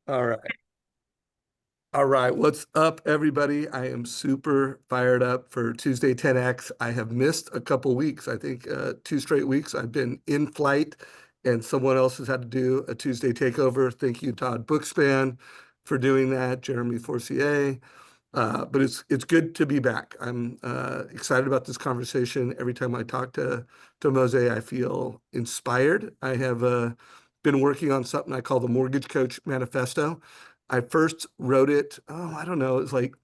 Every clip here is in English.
All right. All right. What's up, everybody? I am super fired up for Tuesday 10X. I have missed a couple weeks. I think 2 straight weeks. I've been in flight and someone else has had to do a Tuesday takeover. Thank you, Todd Bookspan, for doing that, Jeremy Forcier. But it's good to be back. I'm excited about this conversation. Every time I talk to Mosi, I feel inspired. I have been working on something I call the Mortgage Coach Manifesto. I first wrote it, oh, I don't know, it's like,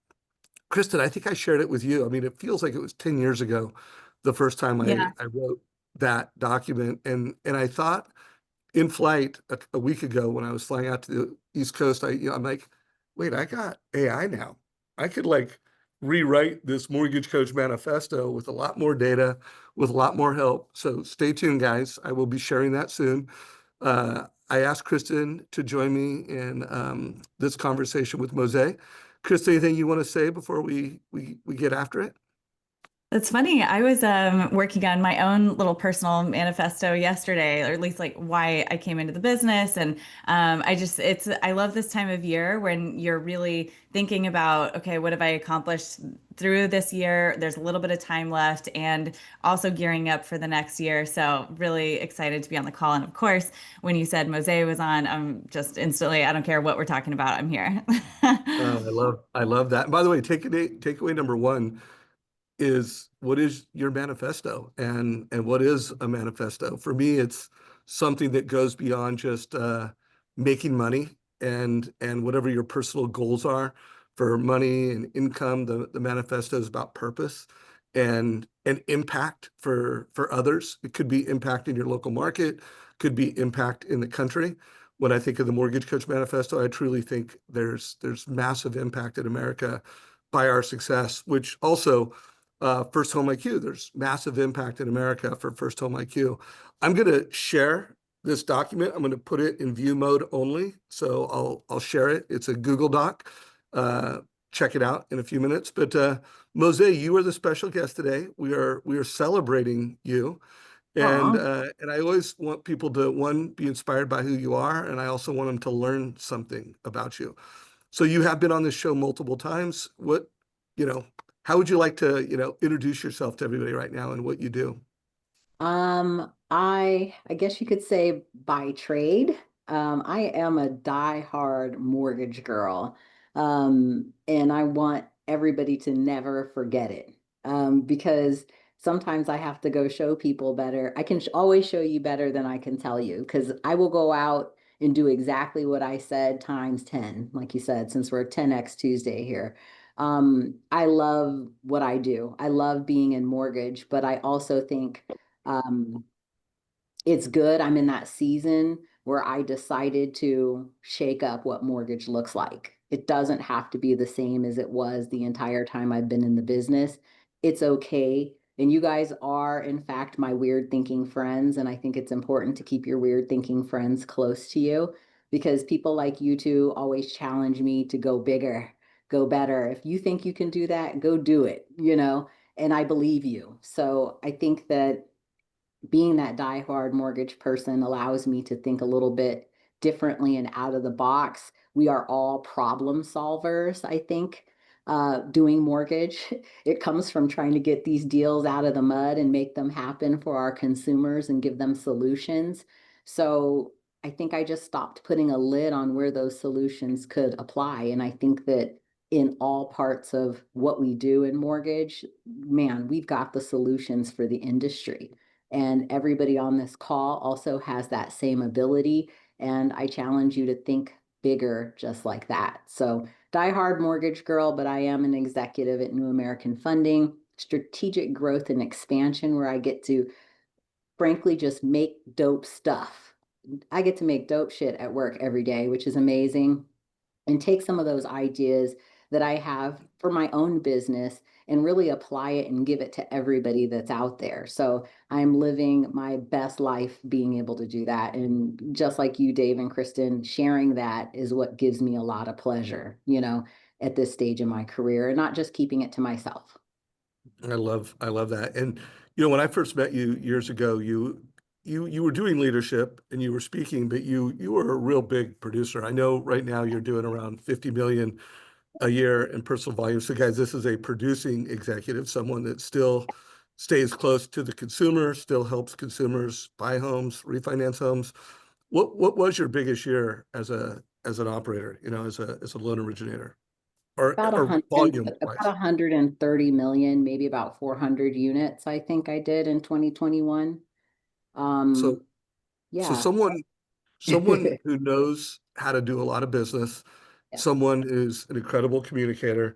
Kristin, I think I shared it with you. I mean, it feels like it was 10 years ago, the first time Yeah. I wrote that document. And I thought in flight a week ago when I was flying out to the East Coast, I'm like, wait, I got AI now. I could like rewrite this Mortgage Coach Manifesto with a lot more data, with a lot more help. So stay tuned, guys. I will be sharing that soon. I asked Kristin to join me in this conversation with Mosi. Kristin, anything you want to say before we get after it? It's funny. I was working on my own little personal manifesto yesterday, or at least like why I came into the business. And I love this time of year when you're really thinking about, okay, what have I accomplished through this year? There's a little bit of time left and also gearing up for the next year. So really excited to be on the call. And of course, when you said Mosé was on, I'm just instantly, I don't care what we're talking about, I'm here. I love that. By the way, takeaway number one is what is your manifesto and what is a manifesto? For me, it's something that goes beyond just making money and whatever your personal goals are for money and income. The manifesto is about purpose and impact for others. It could be impact in your local market, could be impact in the country. When I think of the Mortgage Coach Manifesto, I truly think there's massive impact in America by our success, which also FirstHome IQ. There's massive impact in America for FirstHome IQ. I'm going to share this document. I'm going to put it in view mode only. So I'll share it. It's a Google Doc. Uh, Check it out in a few minutes. But Mosi, you are the special guest today. We are celebrating you. And Aw. and I always want people to, one, be inspired by who you are, and I also want them to learn something about you. So you have been on this show multiple times. You know, how would you like to, introduce yourself to everybody right now and what you do? I guess you could say by trade, I am a die-hard mortgage girl. And I want everybody to never forget it. Because sometimes I have to go show people better. I can always show you better than I can tell you, because I will go out and do exactly what I said times 10, like you said, since we're 10X Tuesday here. I love what I do. I love being in mortgage, but I also think um, it's good. I'm in that season where I decided to shake up what mortgage looks like. It doesn't have to be the same as it was the entire time I've been in the business. It's okay. And you guys are, in fact, my weird thinking friends. And I think it's important to keep your weird thinking friends close to you because people like you two always challenge me to go bigger, go better. If you think you can do that, go do it. And I believe you. So I think that being that diehard mortgage person allows me to think a little bit differently and out of the box. We are all problem solvers, I think, doing mortgage. It comes from trying to get these deals out of the mud and make them happen for our consumers and give them solutions. So I think I just stopped putting a lid on where those solutions could apply. And I think that in all parts of what we do in mortgage, man, we've got the solutions for the industry. And everybody on this call also has that same ability. And I challenge you to think bigger just like that. So, diehard mortgage girl, but I am an executive at New American Funding, strategic growth and expansion, where I get to frankly just make dope stuff. I get to make dope shit at work every day, which is amazing, and take some of those ideas that I have for my own business and really apply it and give it to everybody that's out there. So I'm living my best life being able to do that. And just like you, Dave and Kristin, sharing that is what gives me a lot of pleasure, at this stage in my career and not just keeping it to myself. I love that. And when I first met you years ago, you were doing leadership and you were speaking, but you were a real big producer. I know right now you're doing around 50 million a year in personal volume. So guys, this is a producing executive, someone that still stays close to the consumer, still helps consumers buy homes, refinance homes. What was your biggest year as an operator, as a loan originator About a or hundred, volume about wise? 130 million, maybe about 400 units, I think I did in 2021. So so Yeah. someone who knows how to do a lot of business, Yeah. someone who's an incredible communicator.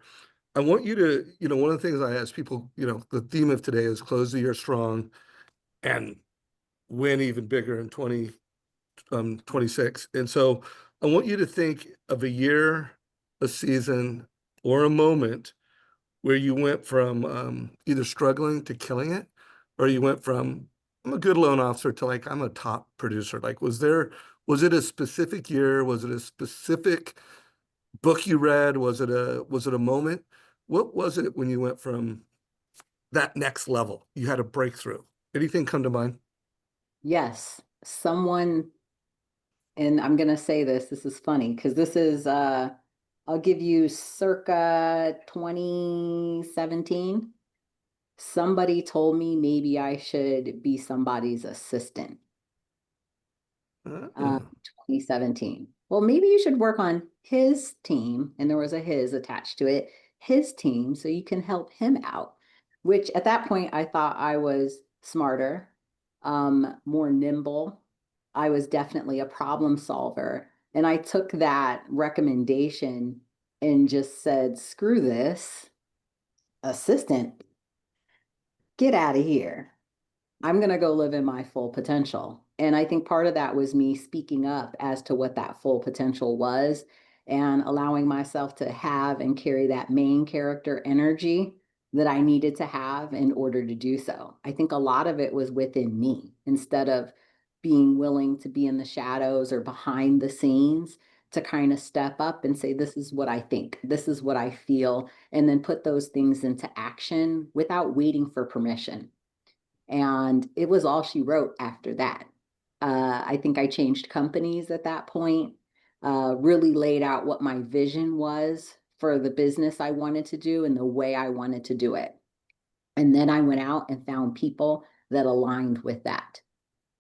I want you to, one of the things I ask people, the theme of today is close the year strong and win even bigger in 2026. And so I want you to think of a year, a season, or a moment where you went from either struggling to killing it, or you went from I'm a good loan officer to like I'm a top producer. Like, was it a specific year? Was it a specific book you read? Was it a moment? What was it when you went from that next level? You had a breakthrough. Anything come to mind? Yes. Someone, and I'm gonna say this is funny because this is I'll give you circa 2017. Somebody told me maybe I should be somebody's assistant. Uh, 2017. Well, maybe you should work on his team, and there was a his attached to it, his team, so you can help him out. Which at that point I thought I was smarter, more nimble. I was definitely a problem solver. And I took that recommendation and just said, screw this, assistant, get out of here. I'm going to go live in my full potential. And I think part of that was me speaking up as to what that full potential was and allowing myself to have and carry that main character energy that I needed to have in order to do so. I think a lot of it was within me instead of being willing to be in the shadows or behind the scenes to kind of step up and say, this is what I think, this is what I feel, and then put those things into action without waiting for permission. And it was all she wrote after that. I think I changed companies at that point, really laid out what my vision was for the business I wanted to do and the way I wanted to do it. And then I went out and found people that aligned with that.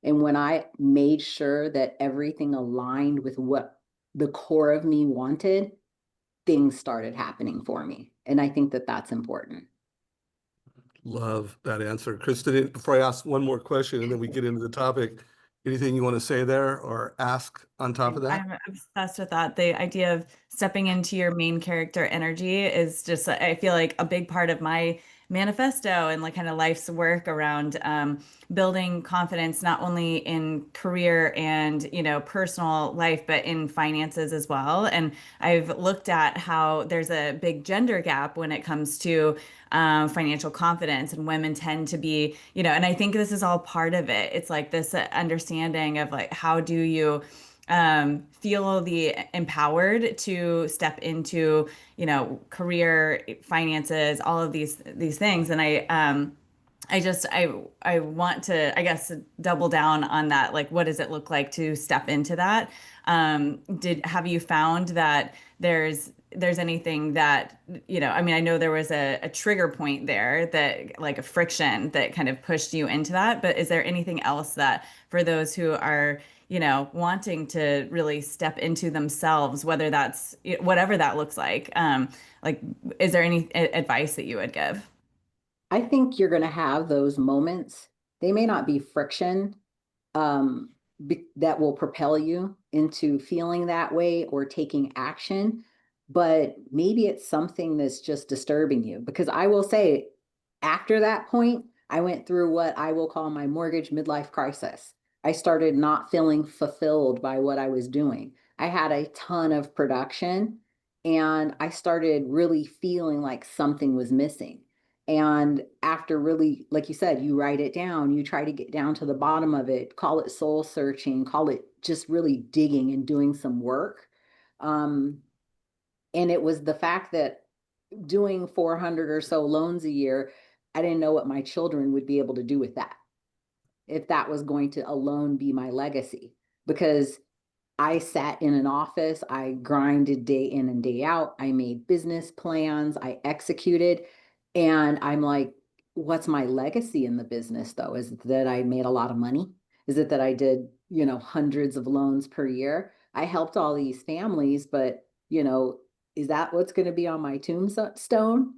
And when I made sure that everything aligned with what the core of me wanted, things started happening for me. And I think that that's important. Love that answer. Kristin, before I ask one more question and then we get into the topic, anything you want to say there or ask on top of that? I'm obsessed with that. The idea of stepping into your main character energy is just, I feel like a big part of my manifesto and like kind of life's work around building confidence, not only in career and, personal life, but in finances as well. And I've looked at how there's a big gender gap when it comes to financial confidence, and women tend to be, and I think this is all part of it. It's like this understanding of like, how do you feel the empowered to step into, career, finances, all of these things. And I want to, I guess, double down on that. Like, what does it look like to step into that? Have you found that there's anything that, I mean, I know there was a trigger point there, that like a friction that kind of pushed you into that, but is there anything else that for those who are, wanting to really step into themselves, whether that's whatever that looks like, is there any advice that you would give? I think you're going to have those moments. They may not be friction, that will propel you into feeling that way or taking action, but maybe it's something that's just disturbing you. Because I will say, after that point, I went through what I will call my mortgage midlife crisis. I started not feeling fulfilled by what I was doing. I had a ton of production and I started really feeling like something was missing. And after really, like you said, you write it down, you try to get down to the bottom of it, call it soul searching, call it just really digging and doing some work. Um, and it was the fact that doing 400 or so loans a year, I didn't know what my children would be able to do with that. if that was going to alone be my legacy, because I sat in an office, I grinded day in and day out, I made business plans, I executed, and I'm like, what's my legacy in the business though? Is it that I made a lot of money? Is it that I did, hundreds of loans per year? I helped all these families, but, is that what's going to be on my tombstone?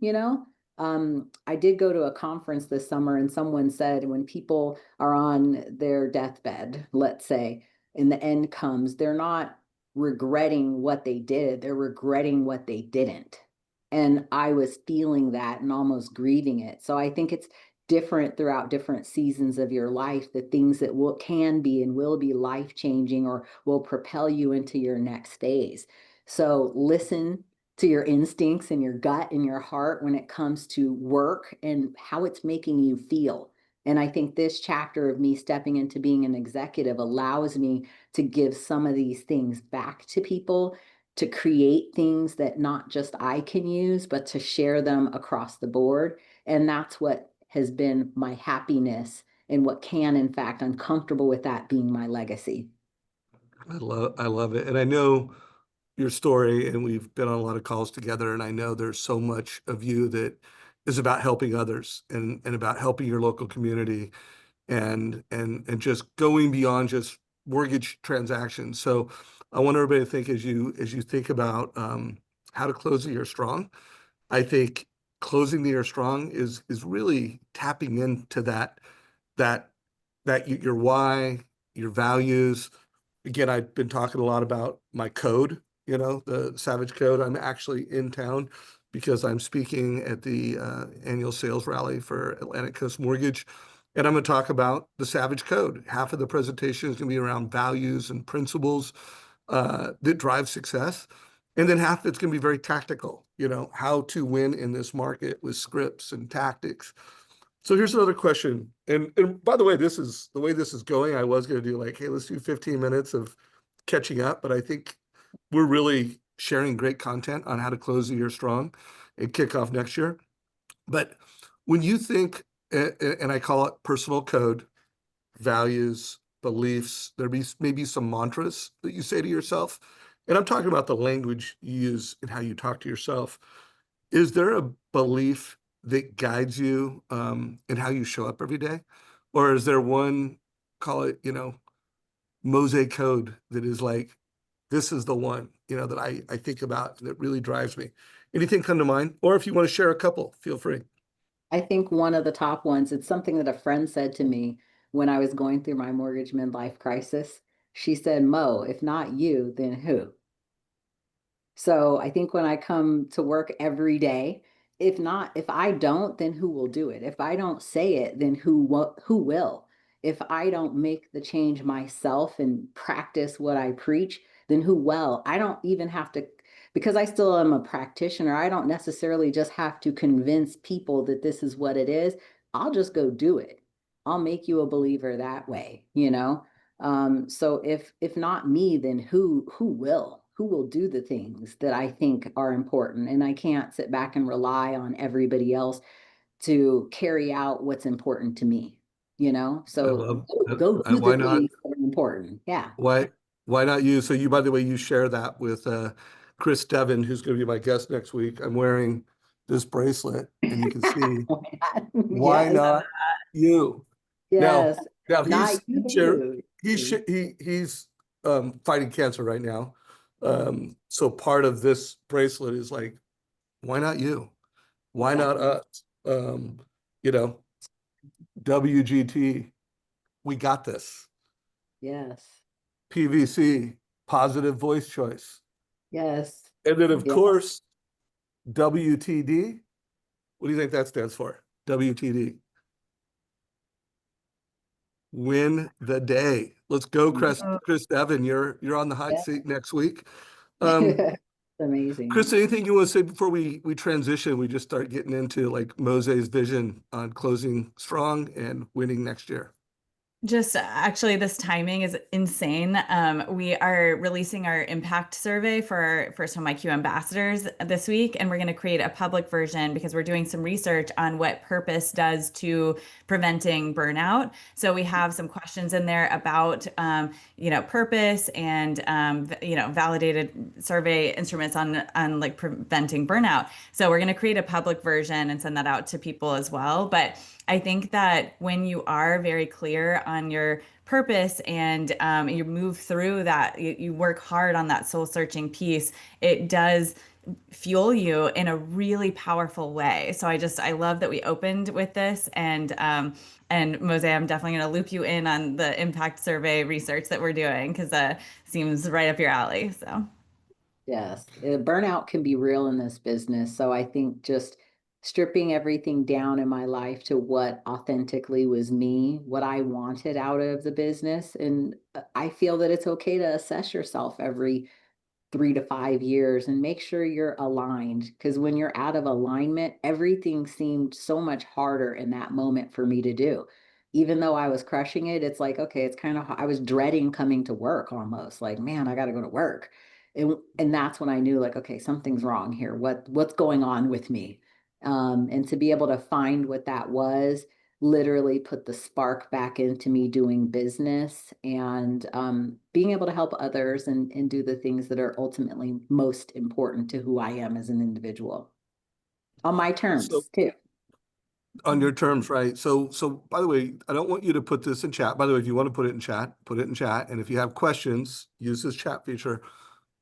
I did go to a conference this summer, and someone said when people are on their deathbed, let's say, and the end comes, they're not regretting what they did, they're regretting what they didn't. And I was feeling that and almost grieving it. So I think it's different throughout different seasons of your life, the things that can be and will be life changing or will propel you into your next phase. So listen to your instincts and your gut and your heart when it comes to work and how it's making you feel. And I think this chapter of me stepping into being an executive allows me to give some of these things back to people, to create things that not just I can use, but to share them across the board. And that's what has been my happiness, and what can, in fact, I'm comfortable with that being my legacy. I love it. And I know your story, and we've been on a lot of calls together, and I know there's so much of you that is about helping others and about helping your local community and just going beyond just mortgage transactions. So I want everybody to think, as you think about how to close the year strong. I think closing the year strong is really tapping into that your why, your values. Again, I've been talking a lot about my code, the Savage Code. I'm actually in town because I'm speaking at the annual sales rally for Atlantic Coast Mortgage. And I'm going to talk about the Savage Code. Half of the presentation is going to be around values and principles that drive success. And then half of it's going to be very tactical, how to win in this market with scripts and tactics. So here's another question. And by the way, this is the way this is going. I was going to do like, hey, let's do 15 minutes of catching up, but I think we're really sharing great content on how to close the year strong and kick off next year. But when you think, and I call it personal code, values, beliefs, there be maybe some mantras that you say to yourself. And I'm talking about the language you use and how you talk to yourself. Is there a belief that guides you in how you show up every day? Or is there one, call it, Mosi code that is like, this is the one, that I think about and that really drives me? Anything come to mind? Or if you want to share a couple, feel free. I think one of the top ones, it's something that a friend said to me when I was going through my mortgage midlife crisis. She said, Mo, if not you, then who? So I think when I come to work every day, if I don't, then who will do it? If I don't say it, then who will? If I don't make the change myself and practice what I preach, then who will? I don't even have to, because I still am a practitioner, I don't necessarily just have to convince people that this is what it is. I'll just go do it. I'll make you a believer that way. So if not me, then who will? Who will do the things that I think are important? And I can't sit back and rely on everybody else to carry out what's important to me. I So love go do the why not? things that are important. Yeah. Why why not you? So you, by the way, you share that with Chris Devon, who's going to be my guest next week. I'm wearing this bracelet, and you can see why Yes. not you? Now, Yes. now Not he's share you. he's fighting cancer right now. So part of this bracelet is like, why not you? Why not Exactly. us? You know, WGT, we got this. Yes. PVC, positive voice choice. Yes. And then, of Yeah. course, WTD. What do you think that stands for? WTD. Win the day. Let's go, Oh, Chris Evan. You're on the hot Yeah. seat next week. Um, It's amazing. Chris, anything you want to say before we transition? We just start getting into like Mosi's vision on closing strong and winning next year. Just actually, this timing is insane. We are releasing our impact survey for our FirstHome IQ ambassadors this week, and we're going to create a public version because we're doing some research on what purpose does to preventing burnout. So we have some questions in there about, purpose and, validated survey instruments on like preventing burnout. So we're going to create a public version and send that out to people as well. But I think that when you are very clear on your purpose and you move through that, you work hard on that soul searching piece, it does fuel you in a really powerful way. So I love that we opened with this, and Mose, I'm definitely going to loop you in on the impact survey research that we're doing because seems right up your alley. So. Yes, burnout can be real in this business. So I think just stripping everything down in my life to what authentically was me, what I wanted out of the business. And I feel that it's okay to assess yourself every 3 to 5 years and make sure you're aligned. Because when you're out of alignment, everything seemed so much harder in that moment for me to do. Even though I was crushing it, it's like, okay, it's kind of, I was dreading coming to work almost like, man, I got to go to work. And that's when I knew like, okay, something's wrong here. What's going on with me? And to be able to find what that was literally put the spark back into me doing business and being able to help others and do the things that are ultimately most important to who I am as an individual on my So terms too. on your terms, right? So by the way, I don't want you to put this in chat. By the way, if you want to put it in chat, put it in chat. And if you have questions, use this chat feature.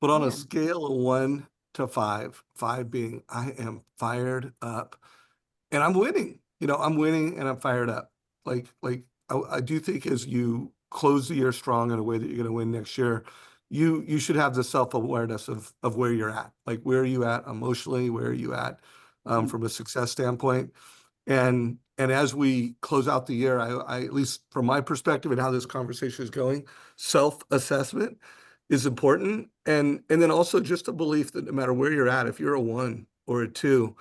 But on a Yeah, scale of 1 to 5, 5 being I am fired up and I'm winning. I'm winning and I'm fired up. I do think as you close the year strong in a way that you're going to win next year, you should have the self-awareness of where you're at. Like where are you at emotionally? Where are you at from a success standpoint? And as we close out the year, I at least from my perspective and how this conversation is going, self-assessment is important. And then also just a belief that no matter where you're at, if you're a 1 or a 2,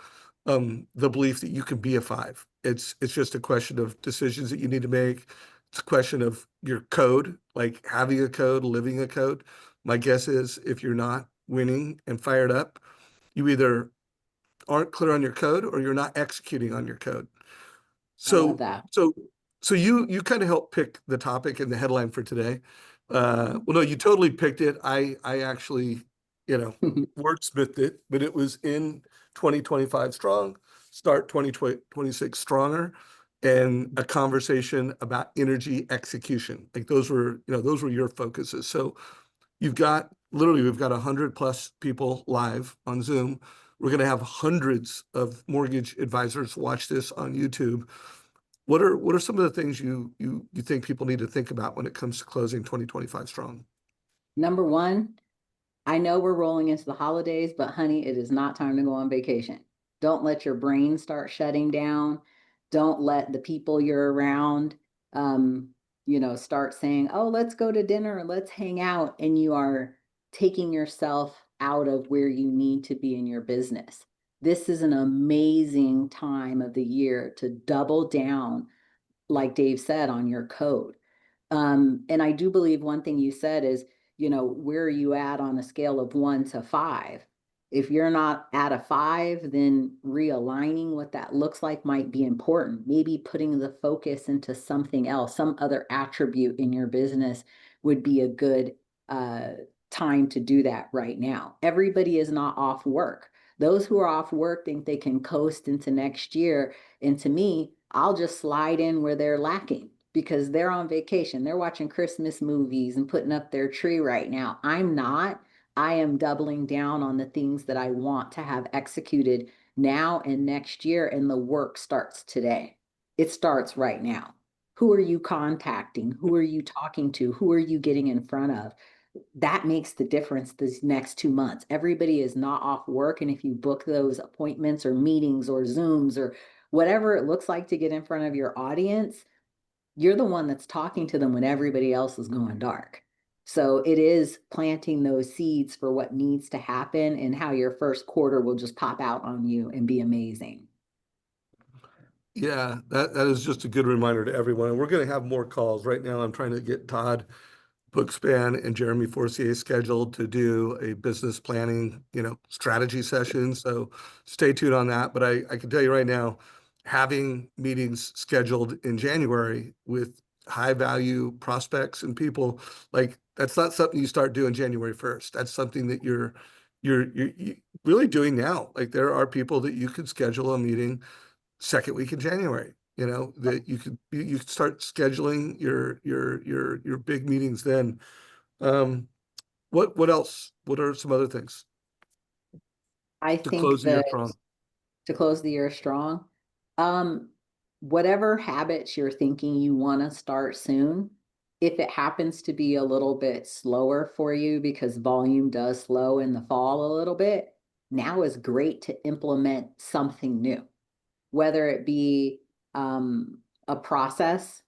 the belief that you can be a 5. It's just a question of decisions that you need to make. It's a question of your code, like having a code, living a code. My guess is if you're not winning and fired up, you either aren't clear on your code or you're not executing on your code. I love So that. so so you kind of helped pick the topic and the headline for today. Well, no, you totally picked it. I actually, wordsmithed it, but it was in 2025 strong, start 2026 stronger, and a conversation about energy execution. Like those were your focuses. So we've got 100+ people live on Zoom. We're going to have hundreds of mortgage advisors watch this on YouTube. What are some of the things you think people need to think about when it comes to closing 2025 strong? Number one, I know we're rolling into the holidays, but honey, it is not time to go on vacation. Don't let your brain start shutting down. Don't let the people you're around, um, start saying, oh, let's go to dinner, let's hang out. And you are taking yourself out of where you need to be in your business. This is an amazing time of the year to double down, like Dave said, on your code. And I do believe one thing you said is, where are you at on a scale of 1 to 5? If you're not at a 5, then realigning what that looks like might be important. Maybe putting the focus into something else, some other attribute in your business would be a good uh, time to do that right now. Everybody is not off work. Those who are off work think they can coast into next year. And to me, I'll just slide in where they're lacking because they're on vacation. They're watching Christmas movies and putting up their tree right now. I'm not. I am doubling down on the things that I want to have executed now and next year, and the work starts today. It starts right now. Who are you contacting? Who are you talking to? Who are you getting in front of? That makes the difference this next 2 months. Everybody is not off work. And if you book those appointments or meetings or Zooms or whatever it looks like to get in front of your audience, you're the one that's talking to them when everybody else is going dark. So it is planting those seeds for what needs to happen and how your first quarter will just pop out on you and be amazing. Yeah, that is just a good reminder to everyone. And we're going to have more calls. Right now, I'm trying to get Todd Bookspan and Jeremy Forcier scheduled to do a business planning, strategy session. So stay tuned on that. But I can tell you right now, having meetings scheduled in January with high value prospects and people, like that's not something you start doing January 1st. That's something that you're really doing now. Like there are people that you could schedule a meeting second week in January, that you could start scheduling your big meetings then. Um, what else? What are some other things I to think close the year that strong? to close the year strong, um, whatever habits you're thinking you want to start soon, if it happens to be a little bit slower for you because volume does slow in the fall a little bit, now is great to implement something new, whether it be a process.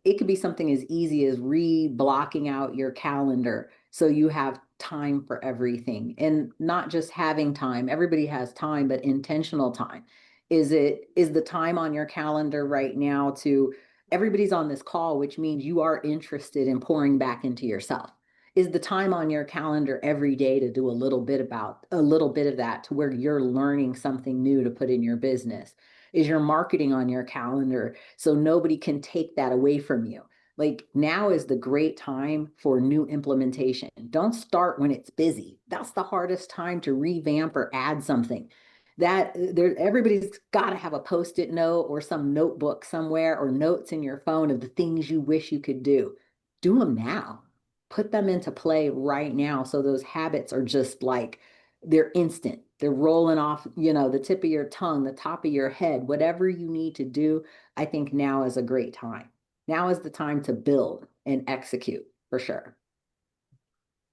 It could be something as easy as re-blocking out your calendar so you have time for everything, and not just having time. Everybody has time, but intentional time. Is the time on your calendar right now to everybody's on this call, which means you are interested in pouring back into yourself? Is the time on your calendar every day to do a little bit of that to where you're learning something new to put in your business? Is your marketing on your calendar so nobody can take that away from you? Like now is the great time for new implementation. Don't start when it's busy. That's the hardest time to revamp or add something. That there, everybody's got to have a post-it note or some notebook somewhere or notes in your phone of the things you wish you could do. Do them now. Put them into play right now. So those habits are just like they're instant. They're rolling off, the tip of your tongue, the top of your head, whatever you need to do. I think now is a great time. Now is the time to build and execute for sure.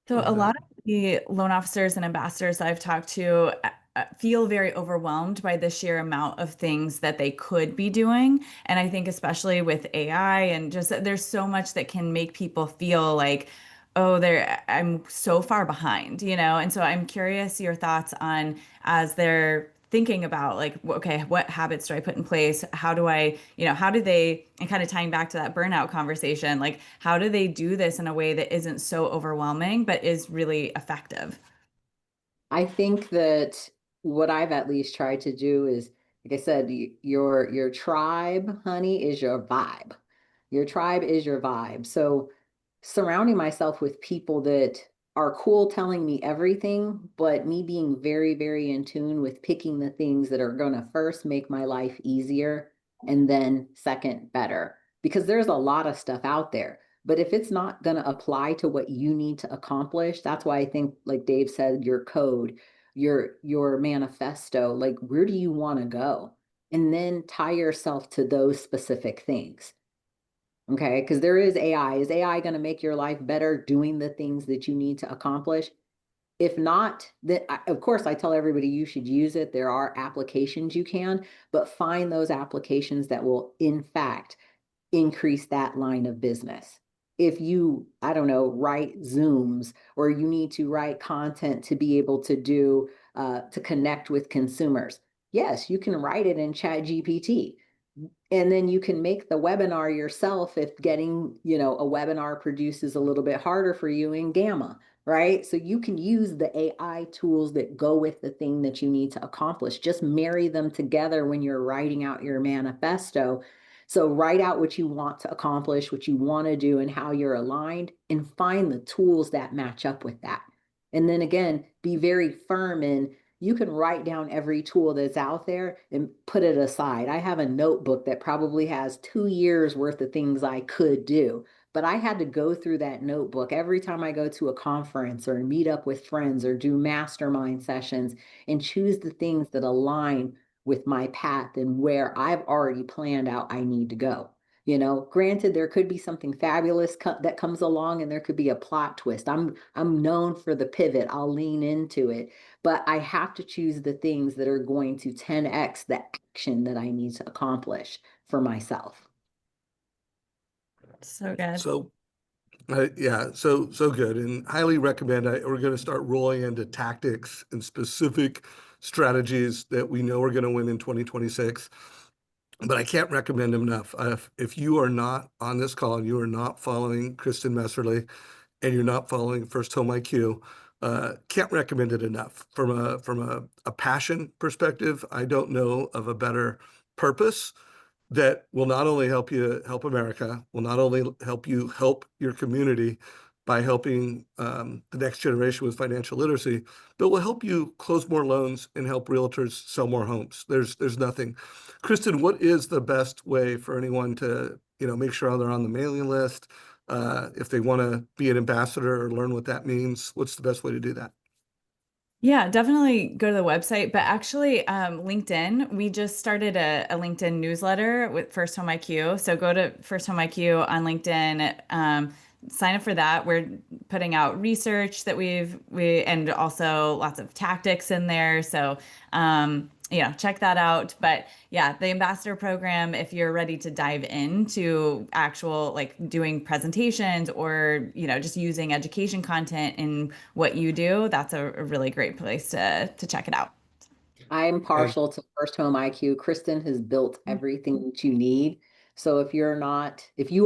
So a Love that. lot of the loan officers and ambassadors I've talked to feel very overwhelmed by the sheer amount of things that they could be doing. And I think especially with AI and just there's so much that can make people feel like, oh, I'm so far behind, And so I'm curious your thoughts on as they're thinking about like, okay, what habits do I put in place? How do I, how do they, and kind of tying back to that burnout conversation, like how do they do this in a way that isn't so overwhelming, but is really effective? I think that what I've at least tried to do is, like I said, your tribe, honey, is your vibe. Your tribe is your vibe. So surrounding myself with people that are cool telling me everything, but me being very, very in tune with picking the things that are going to first make my life easier and then second better. Because there's a lot of stuff out there. But if it's not going to apply to what you need to accomplish, that's why I think, like Dave said, your code, your manifesto, like where do you want to go? And then tie yourself to those specific things. Okay, because there is AI. Is AI going to make your life better doing the things that you need to accomplish? If not, then of course I tell everybody you should use it. There are applications you can, but find those applications that will, in fact, increase that line of business. If you, I don't know, write Zooms or you need to write content to be able to to connect with consumers, yes, you can write it in Chat GPT. And then you can make the webinar yourself if getting, a webinar produces a little bit harder for you in Gamma, right? So you can use the AI tools that go with the thing that you need to accomplish. Just marry them together when you're writing out your manifesto. So write out what you want to accomplish, what you want to do, and how you're aligned, and find the tools that match up with that. And then again, be very firm in you can write down every tool that's out there and put it aside. I have a notebook that probably has 2 years worth of things I could do, but I had to go through that notebook every time I go to a conference or meet up with friends or do mastermind sessions and choose the things that align with my path and where I've already planned out I need to go. Granted, there could be something fabulous that comes along and there could be a plot twist. I'm known for the pivot. I'll lean into it, but I have to choose the things that are going to 10x the action that I need to accomplish for myself. So good. So, yeah, so good, and highly recommend. We're going to start rolling into tactics and specific strategies that we know are going to win in 2026. but I can't recommend him enough. If you are not on this call and you are not following Kristin Messerli and you're not following First Home IQ, can't recommend it enough. From a passion perspective, I don't know of a better purpose that will not only help you help America, will not only help you help your community by helping the next generation with financial literacy, but will help you close more loans and help realtors sell more homes. There's nothing. Kristin, what is the best way for anyone to, make sure they're on the mailing list? If they want to be an ambassador or learn what that means, what's the best way to do that? Yeah, definitely go to the website. But actually, LinkedIn, we just started a LinkedIn newsletter with First Home IQ. So go to First Home IQ on LinkedIn, sign up for that. We're putting out research that and also lots of tactics in there. So, check that out. But yeah, the ambassador program, if you're ready to dive into actual like doing presentations or, just using education content in what you do, that's a really great place to check it out. I'm And partial to First Home IQ. Kristen has built everything that you need. So if you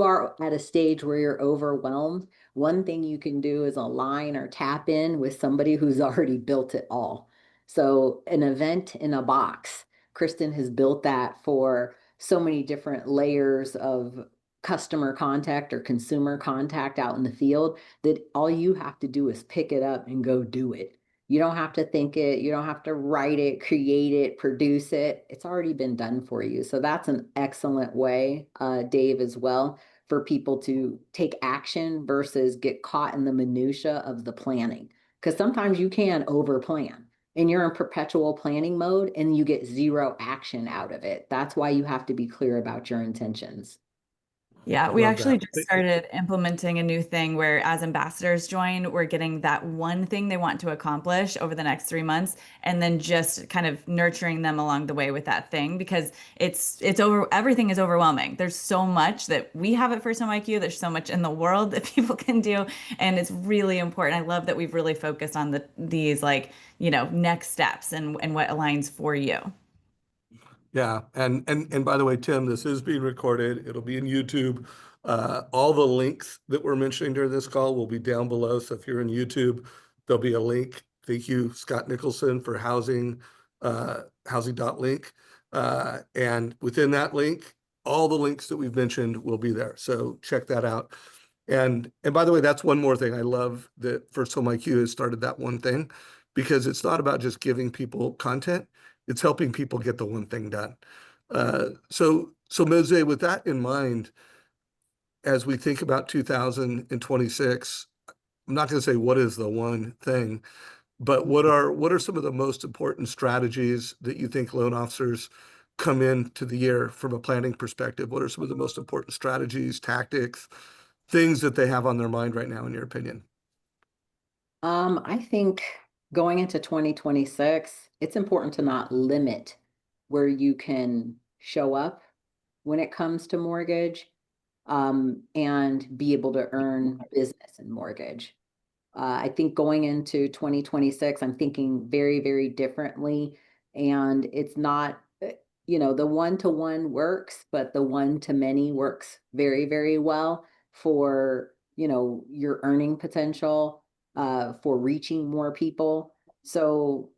are at a stage where you're overwhelmed, one thing you can do is align or tap in with somebody who's already built it all. So an event in a box, Kristen has built that for so many different layers of customer contact or consumer contact out in the field that all you have to do is pick it up and go do it. You don't have to think it, you don't have to write it, create it, produce it. It's already been done for you. So that's an excellent way, Dave, as well, for people to take action versus get caught in the minutia of the planning. Because sometimes you can over plan and you're in perpetual planning mode and you get zero action out of it. That's why you have to be clear about your intentions. Yeah, I we love actually that. just started implementing a new thing where as ambassadors join, we're getting that one thing they want to accomplish over the next 3 months and then just kind of nurturing them along the way with that thing because everything is overwhelming. There's so much that we have at First Home IQ, there's so much in the world that people can do, and it's really important. I love that we've really focused on these like, next steps and what aligns for you. Yeah, and by the way, Tim, this is being recorded. It'll be in YouTube. All the links that we're mentioning during this call will be down below. So if you're in YouTube, there'll be a link. Thank you, Scott Nicholson, for housing.link. And within that link, all the links that we've mentioned will be there. So check that out. And by the way, that's one more thing. I love that First Home IQ has started that one thing because it's not about just giving people content, it's helping people get the one thing done. So Mose, with that in mind, as we think about 2026, I'm not going to say what is the one thing, but what are some of the most important strategies that you think loan officers come into the year from a planning perspective? What are some of the most important strategies, tactics, things that they have on their mind right now, in your opinion? I think going into 2026, it's important to not limit where you can show up when it comes to mortgage, and be able to earn business in mortgage. I think going into 2026, I'm thinking very, very differently. And it's not, the one-to-one works, but the one-to-many works very, very well for, your earning potential, for reaching more people. So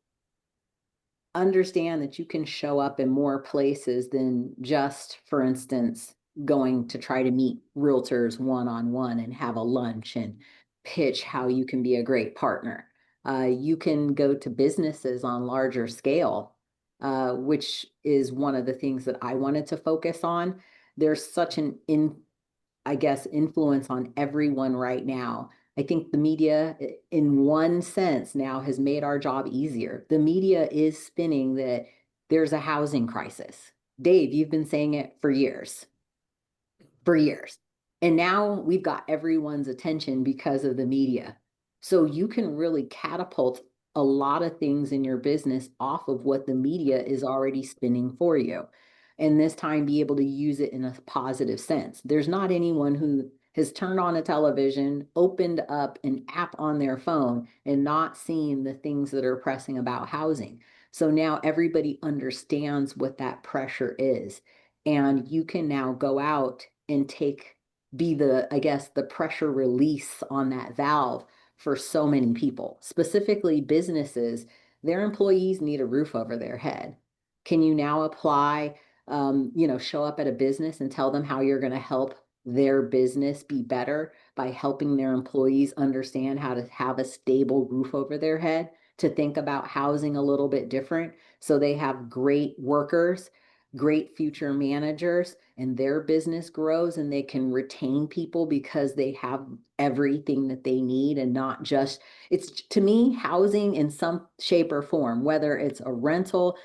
understand that you can show up in more places than just, for instance, going to try to meet realtors one-on-one and have a lunch and pitch how you can be a great partner. You can go to businesses on larger scale, which is one of the things that I wanted to focus on. There's such an I guess, influence on everyone right now. I think the media, in one sense, now has made our job easier. The media is spinning that there's a housing crisis. Dave, you've been saying it for years. And now we've got everyone's attention because of the media. So you can really catapult a lot of things in your business off of what the media is already spinning for you. And this time be able to use it in a positive sense. There's not anyone who has turned on a television, opened up an app on their phone, and not seen the things that are pressing about housing. So now everybody understands what that pressure is. And you can now go out and be the, I guess, the pressure release on that valve for so many people, specifically businesses. Their employees need a roof over their head. Can you now apply, show up at a business and tell them how you're going to help their business be better by helping their employees understand how to have a stable roof over their head, to think about housing a little bit different so they have great workers, great future managers, and their business grows and they can retain people because they have everything that they need, and not just, it's, to me, housing in some shape or form, whether it's a rental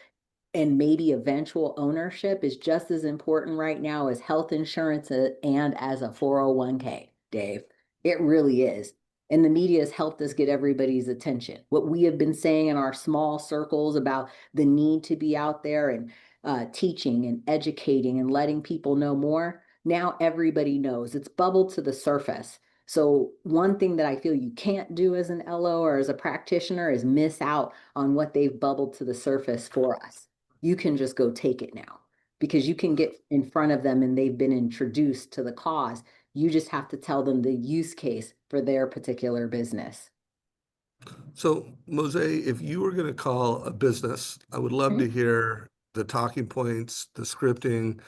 and maybe eventual ownership, is just as important right now as health insurance and as a 401k, Dave. It really is. And the media has helped us get everybody's attention. What we have been saying in our small circles about the need to be out there and teaching and educating and letting people know more, now everybody knows. It's bubbled to the surface. So one thing that I feel you can't do as an LO or as a practitioner is miss out on what they've bubbled to the surface for us. You can just go take it now because you can get in front of them and they've been introduced to the cause. You just have to tell them the use case for their particular business. So, Mosi, if you were going to call a business, I would love to hear the talking points, the scripting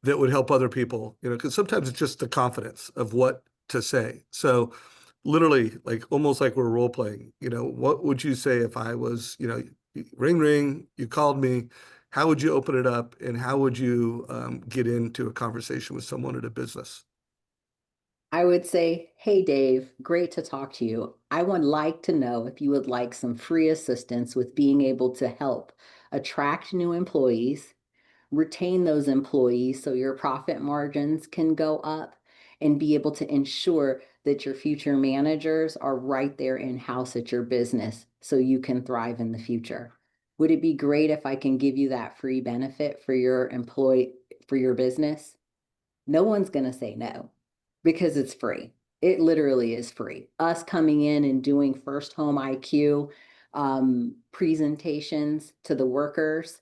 that would help other people, because sometimes it's just the confidence of what to say. So, literally, like almost like we're role playing, what would you say if I was, ring, ring, you called me? How would you open it up, and how would you get into a conversation with someone at a business? I would say, hey, Dave, great to talk to you. I would like to know if you would like some free assistance with being able to help attract new employees, retain those employees so your profit margins can go up, and be able to ensure that your future managers are right there in-house at your business so you can thrive in the future. Would it be great if I can give you that free benefit for your employee, for your business? No one's going to say no because it's free. It literally is free. Us coming in and doing FirstHome IQ presentations to the workers,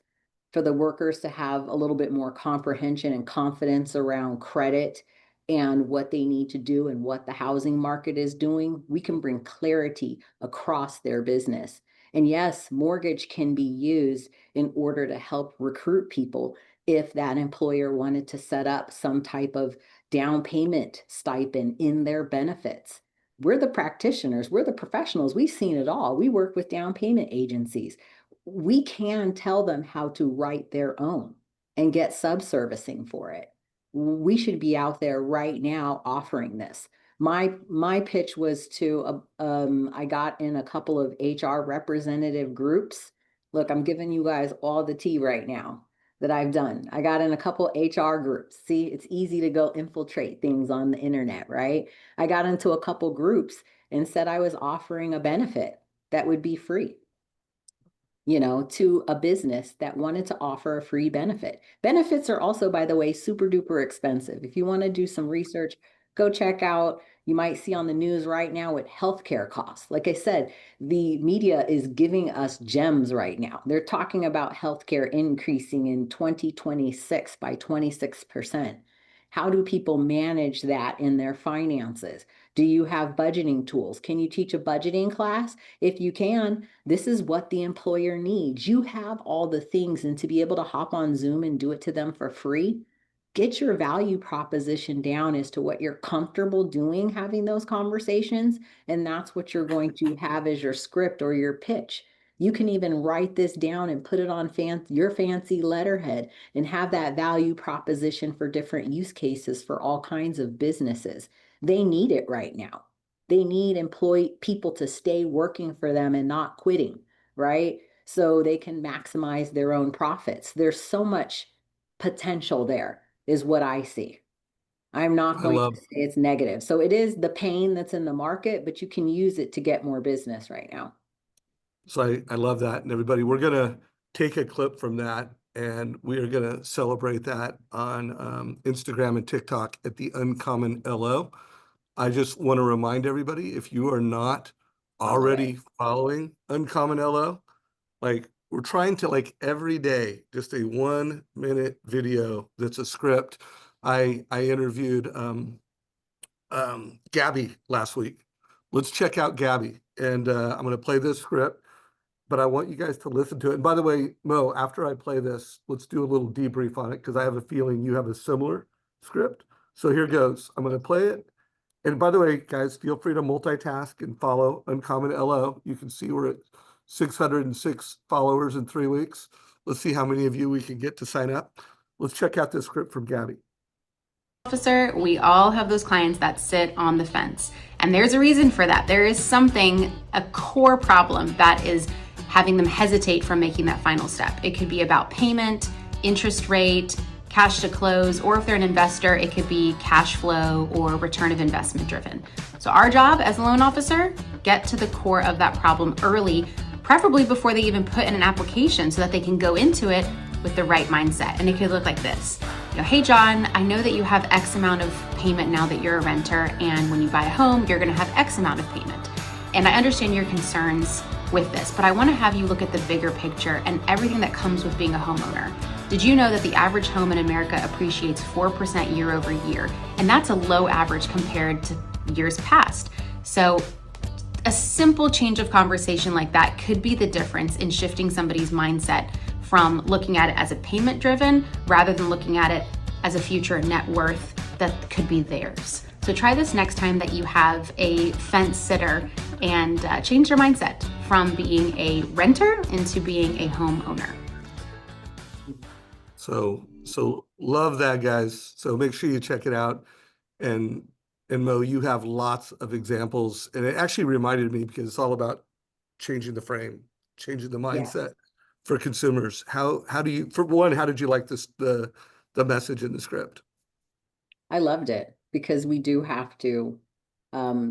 for the workers to have a little bit more comprehension and confidence around credit and what they need to do and what the housing market is doing, we can bring clarity across their business. And yes, mortgage can be used in order to help recruit people if that employer wanted to set up some type of down payment stipend in their benefits. We're the practitioners, we're the professionals, we've seen it all. We work with down payment agencies. We can tell them how to write their own and get subservicing for it. We should be out there right now offering this. My pitch was to I got in a couple of HR representative groups. Look, I'm giving you guys all the tea right now that I've done. I got in a couple HR groups. See, it's easy to go infiltrate things on the internet, right? I got into a couple groups and said I was offering a benefit that would be free, to a business that wanted to offer a free benefit. Benefits are also, by the way, super duper expensive. If you want to do some research, go check out. You might see on the news right now what healthcare costs. Like I said, the media is giving us gems right now. They're talking about healthcare increasing in 2026 by 26%. How do people manage that in their finances? Do you have budgeting tools? Can you teach a budgeting class? If you can, this is what the employer needs. You have all the things, and to be able to hop on Zoom and do it to them for free, get your value proposition down as to what you're comfortable doing, having those conversations. And that's what you're going to have as your script or your pitch. You can even write this down and put it on your fancy letterhead and have that value proposition for different use cases for all kinds of businesses. They need it right now. They need people to stay working for them and not quitting, right? So they can maximize their own profits. There's so much potential there, is what I see. I'm not I going to love say it's negative. So it is the pain that's in the market, but you can use it to get more business right now. So I love that. And everybody, we're going to take a clip from that and we are going to celebrate that on Instagram and TikTok at the Uncommon LO. I just want to remind everybody, if you are not Follow it. already following Uncommon LO, like we're trying to like every day, just a 1 minute video that's a script. I interviewed Gabby last week. Let's check out Gabby. And I'm going to play this script, but I want you guys to listen to it. And by the way, Mo, after I play this, let's do a little debrief on it because I have a feeling you have a similar script. So here goes. I'm going to play it. And by the way, guys, feel free to multitask and follow Uncommon LO. You can see we're at 606 followers in 3 weeks. Let's see how many of you we can get to sign up. Let's check out this script from Gabby. Officer, we all have those clients that sit on the fence. And there's a reason for that. There is something, a core problem that is having them hesitate from making that final step. It could be about payment, interest rate, cash to close, or if they're an investor, it could be cash flow or return of investment driven. So our job as a loan officer, get to the core of that problem early, preferably before they even put in an application so that they can go into it with the right mindset. And it could look like this. Hey John, I know that you have X amount of payment now that you're a renter, and when you buy a home, you're gonna have X amount of payment. And I understand your concerns with this, but I wanna have you look at the bigger picture and everything that comes with being a homeowner. Did you know that the average home in America appreciates 4% year over year? And that's a low average compared to years past. So a simple change of conversation like that could be the difference in shifting somebody's mindset from looking at it as a payment driven rather than looking at it as a future net worth that could be theirs. So try this next time that you have a fence sitter and change your mindset from being a renter into being a homeowner. So love that, guys. So make sure you check it out. And Mo, you have lots of examples. And it actually reminded me because it's all about changing the frame, changing the mindset for consumers. How do you, for one, how did you like this, the message in the script? I loved it because we do have to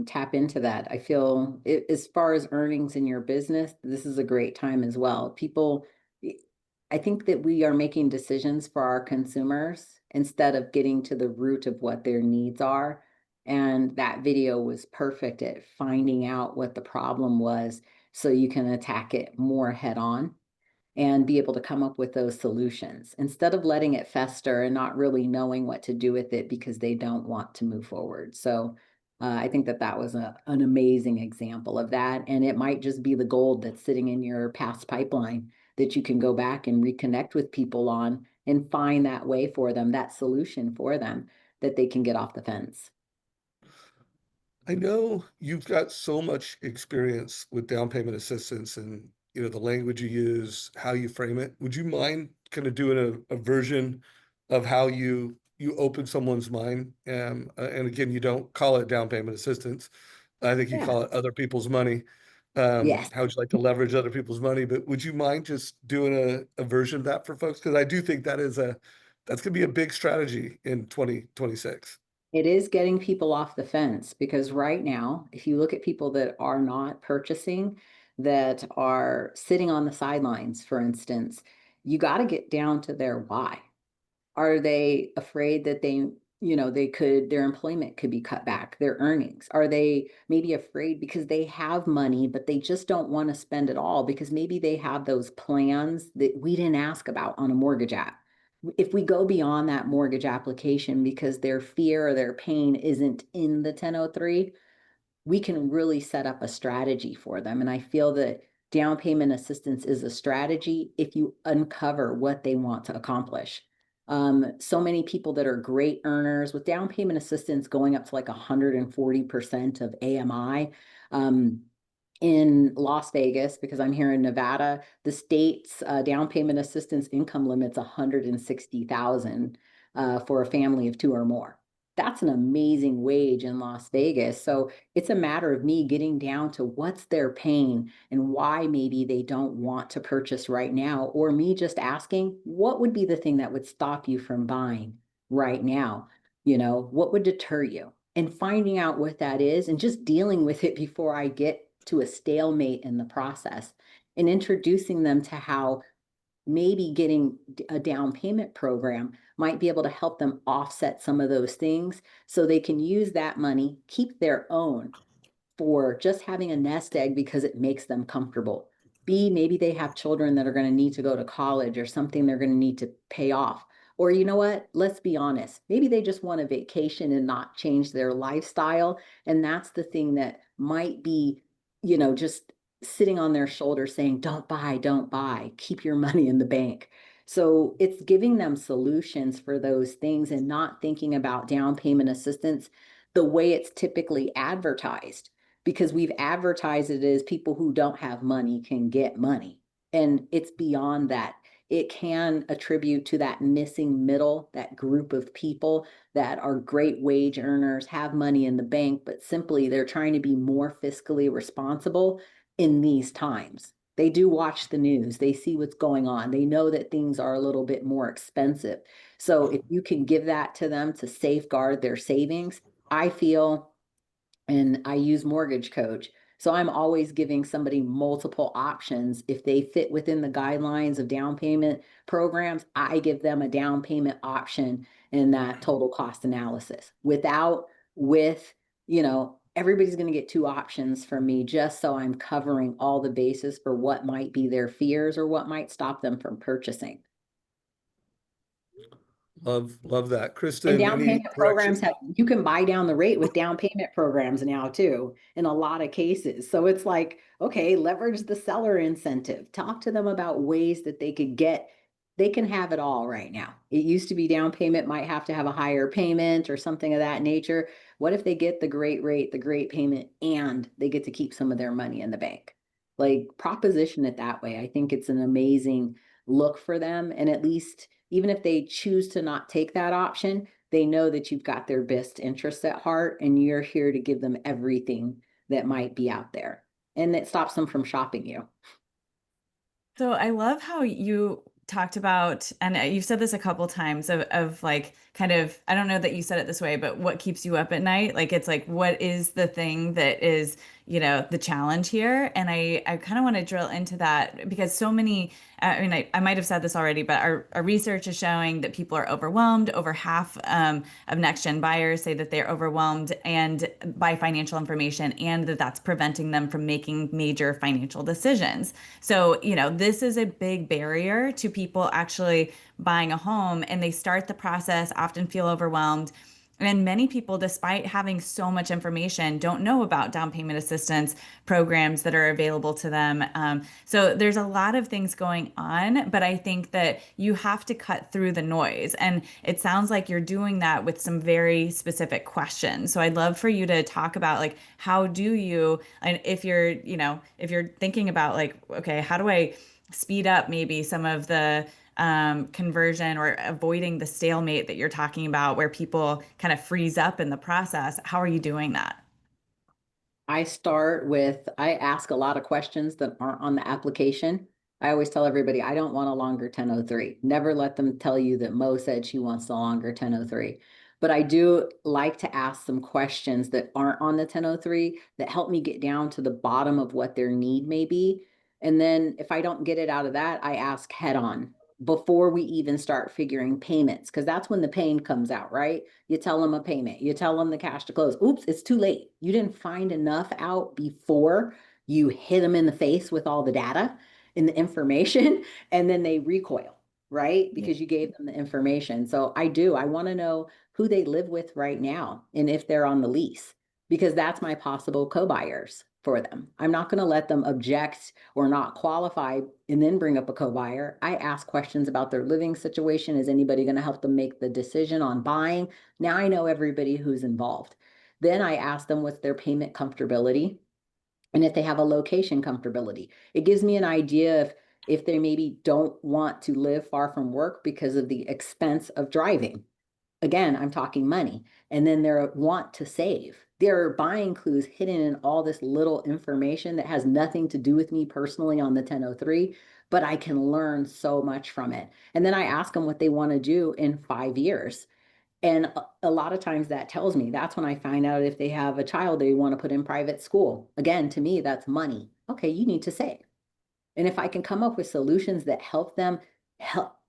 tap into that. I feel as far as earnings in your business, this is a great time as well. I think that we are making decisions for our consumers instead of getting to the root of what their needs are. And that video was perfect at finding out what the problem was so you can attack it more head on and be able to come up with those solutions instead of letting it fester and not really knowing what to do with it because they don't want to move forward. So I think that was an amazing example of that. And it might just be the gold that's sitting in your past pipeline that you can go back and reconnect with people on and find that way for them, that solution for them that they can get off the fence. I know you've got so much experience with down payment assistance and the language you use, how you frame it. Would you mind kind of doing a version of how you open someone's mind? And again, you don't call it down payment assistance. I think you Yeah. call it other people's money. Yes. How would you like to leverage other people's money? But would you mind just doing a version of that for folks? Because I do think that's going to be a big strategy in 2026. It is getting people off the fence because right now, if you look at people that are not purchasing, that are sitting on the sidelines, for instance, you got to get down to their why. Are they afraid that their employment could be cut back, their earnings? Are they maybe afraid because they have money, but they just don't want to spend it all because maybe they have those plans that we didn't ask about on a mortgage app? If we go beyond that mortgage application because their fear or their pain isn't in the 1003, we can really set up a strategy for them. And I feel that down payment assistance is a strategy if you uncover what they want to accomplish. So many people that are great earners with down payment assistance going up to like 140% of AMI. In Las Vegas, because I'm here in Nevada, the state's down payment assistance income limit's 160,000 for a family of two or more. That's an amazing wage in Las Vegas. So it's a matter of me getting down to what's their pain and why maybe they don't want to purchase right now, or me just asking, what would be the thing that would stop you from buying right now? What would deter you? And finding out what that is and just dealing with it before I get to a stalemate in the process, and introducing them to how maybe getting a down payment program might be able to help them offset some of those things so they can use that money, keep their own for just having a nest egg because it makes them comfortable. B, maybe they have children that are going to need to go to college or something they're going to need to pay off. Or you know what? Let's be honest. Maybe they just want a vacation and not change their lifestyle. And that's the thing that might be, just sitting on their shoulder saying, don't buy, keep your money in the bank. So it's giving them solutions for those things and not thinking about down payment assistance the way it's typically advertised, because we've advertised it as people who don't have money can get money. And it's beyond that. It can attribute to that missing middle, that group of people that are great wage earners, have money in the bank, but simply they're trying to be more fiscally responsible in these times. They do watch the news. They see what's going on. They know that things are a little bit more expensive. So if you can give that to them to safeguard their savings, I feel, and I use MortgageCoach. So I'm always giving somebody multiple options. If they fit within the guidelines of down payment programs, I give them a down payment option in that total cost analysis. With, everybody's going to get two options from me, just so I'm covering all the bases for what might be their fears or what might stop them from purchasing. Love that. And Kristin, down any payment programs direction? you can buy down the rate with down payment programs now too, in a lot of cases. So it's like, okay, leverage the seller incentive. Talk to them about ways that they can have it all right now. It used to be down payment might have to have a higher payment or something of that nature. What if they get the great rate, the great payment, and they get to keep some of their money in the bank? Like, proposition it that way. I think it's an amazing look for them. And at least, even if they choose to not take that option, they know that you've got their best interests at heart and you're here to give them everything that might be out there. And it stops them from shopping you. So I love how you talked about, and you've said this a couple times of like kind of, I don't know that you said it this way, but what keeps you up at night? Like, it's like, what is the thing that is, the challenge here? And I kind of want to drill into that because so many, I might have said this already, but our research is showing that people are overwhelmed. Over half of next gen buyers say that they're overwhelmed and by financial information, and that's preventing them from making major financial decisions. So, this is a big barrier to people actually buying a home, and they start the process, often feel overwhelmed. And many people, despite having so much information, don't know about down payment assistance programs that are available to them. So there's a lot of things going on, but I think that you have to cut through the noise. And it sounds like you're doing that with some very specific questions. So I'd love for you to talk about like, how do you, and if you're thinking about like, okay, how do I speed up maybe some of the conversion or avoiding the stalemate that you're talking about where people kind of freeze up in the process. How are you doing that? I ask a lot of questions that aren't on the application. I always tell everybody, I don't want a longer 1003. Never let them tell you that Mo said she wants a longer 1003. But I do like to ask some questions that aren't on the 1003 that help me get down to the bottom of what their need may be. And then if I don't get it out of that, I ask head on before we even start figuring payments, because that's when the pain comes out, right? You tell them a payment, you tell them the cash to close. Oops, it's too late. You didn't find enough out before you hit them in the face with all the data and the information, and then they recoil, right? Because you gave them the information. So I want to know who they live with right now and if they're on the lease, because that's my possible co-buyers for them. I'm not going to let them object or not qualify and then bring up a co-buyer. I ask questions about their living situation. Is anybody going to help them make the decision on buying? Now I know everybody who's involved. Then I ask them what's their payment comfortability and if they have a location comfortability. It gives me an idea if they maybe don't want to live far from work because of the expense of driving. Again, I'm talking money. And then their want to save. There are buying clues hidden in all this little information that has nothing to do with me personally on the 1003, but I can learn so much from it. And then I ask them what they want to do in 5 years. And a lot of times that tells me, that's when I find out if they have a child they want to put in private school. Again, to me, that's money. Okay, you need to save. And if I can come up with solutions that help them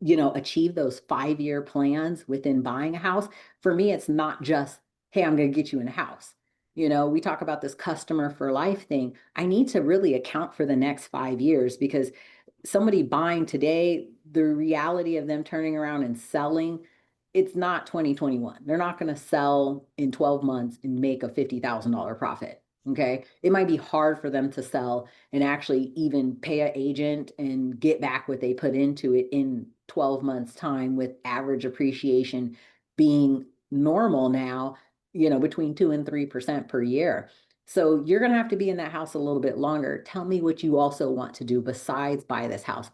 achieve those 5-year plans within buying a house, for me, it's not just, hey, I'm going to get you in a house. We talk about this customer for life thing. I need to really account for the next 5 years, because somebody buying today, the reality of them turning around and selling, it's not 2021. They're not going to sell in 12 months and make a $50,000 profit. Okay. It might be hard for them to sell and actually even pay an agent and get back what they put into it in 12 months time, with average appreciation being normal now, between 2 and 3% per year. So you're going to have to be in that house a little bit longer. Tell me what you also want to do besides buy this house,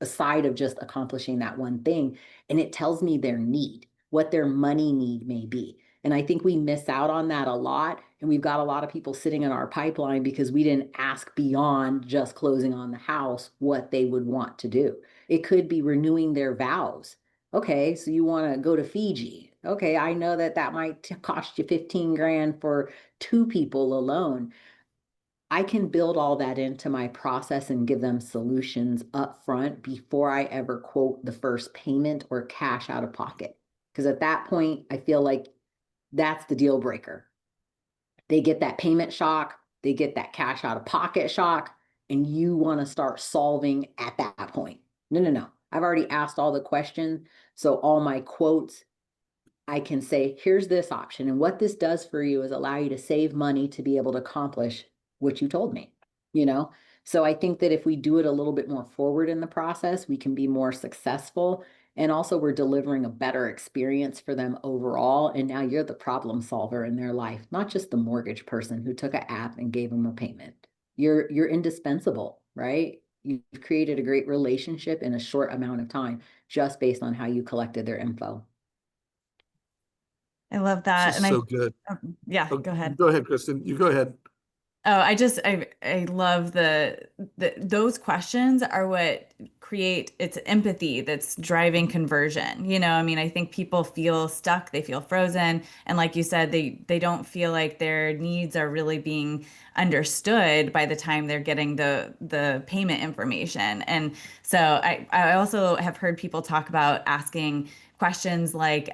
aside of just accomplishing that one thing. And it tells me their need, what their money need may be. And I think we miss out on that a lot. And we've got a lot of people sitting in our pipeline because we didn't ask beyond just closing on the house what they would want to do. It could be renewing their vows. Okay, so you want to go to Fiji. Okay, I know that might cost you 15 grand for 2 people alone. I can build all that into my process and give them solutions up front before I ever quote the first payment or cash out of pocket. Because at that point, I feel like that's the deal breaker. They get that payment shock, they get that cash out of pocket shock, and you want to start solving at that point. No, no, no. I've already asked all the questions. So all my quotes, I can say, here's this option. And what this does for you is allow you to save money to be able to accomplish what you told me, you know? So I think that if we do it a little bit more forward in the process, we can be more successful. And also we're delivering a better experience for them overall. And now you're the problem solver in their life, not just the mortgage person who took an app and gave them a payment. You're indispensable, right? You've created a great relationship in a short amount of time just based on how you collected their info. I love This that. is And so good. yeah, Oh, go ahead. go ahead, Kristin. You go ahead. Oh, I love those questions are what create it's empathy that's driving conversion. I mean, I think people feel stuck, they feel frozen, and like you said, they don't feel like their needs are really being understood by the time they're getting the payment information. And so I also have heard people talk about asking questions like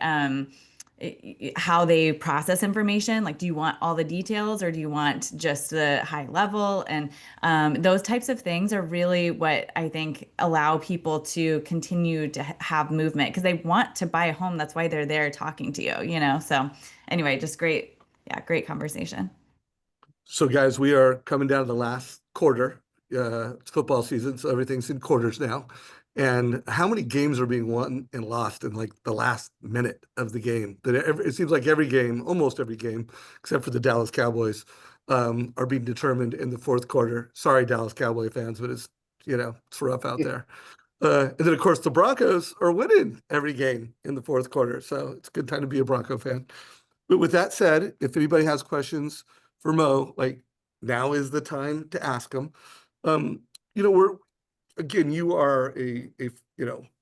how they process information. Like, do you want all the details or do you want just the high level? And those types of things are really what I think allow people to continue to have movement because they want to buy a home. That's why they're there talking to you. So anyway, just great. Yeah, great conversation. So, guys, we are coming down to the last quarter. It's football season, so everything's in quarters now. And how many games are being won and lost in like the last minute of the game? It seems like every game, almost every game, except for the Dallas Cowboys, are being determined in the fourth quarter. Sorry, Dallas Cowboy fans, but it's rough out there. And then, of course, the Broncos are winning every game in the fourth quarter. So it's a good time to be a Bronco fan. But with that said, if anybody has questions for Mo, like now is the time to ask them. Um, you are a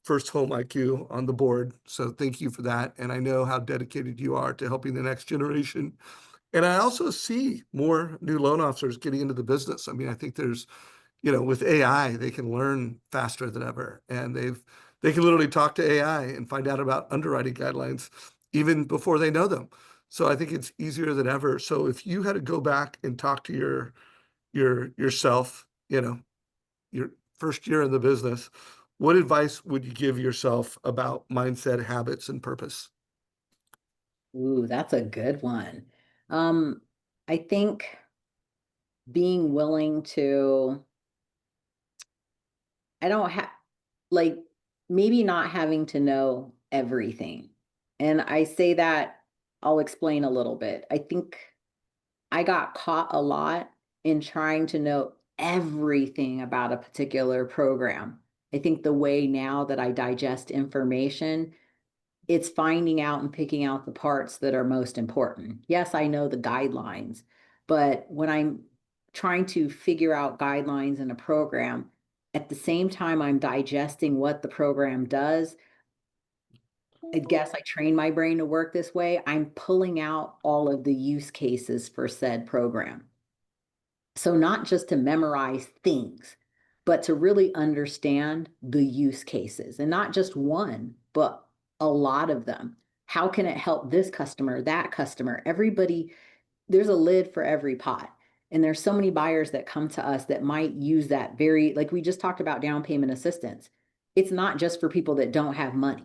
FirstHome IQ on the board, so thank you for that. And I know how dedicated you are to helping the next generation. And I also see more new loan officers getting into the business. I mean, I think there's, with AI, they can learn faster than ever, and they can literally talk to AI and find out about underwriting guidelines even before they know them. So I think it's easier than ever. So if you had to go back and talk to yourself, your first year in the business, what advice would you give yourself about mindset, habits, and purpose? Ooh, that's a good one. Um, I think being willing to, I don't have, like, maybe not having to know everything. And I say that, I'll explain a little bit. I think I got caught a lot in trying to know everything about a particular program. I think the way now that I digest information, it's finding out and picking out the parts that are most important. Yes, I know the guidelines, but when I'm trying to figure out guidelines in a program, at the same time I'm digesting what the program does, I guess I train my brain to work this way. I'm pulling out all of the use cases for said program. So not just to memorize things, but to really understand the use cases, and not just one, but a lot of them. How can it help this customer, that customer? Everybody, there's a lid for every pot. And there's so many buyers that come to us that might use that very, like we just talked about down payment assistance. It's not just for people that don't have money,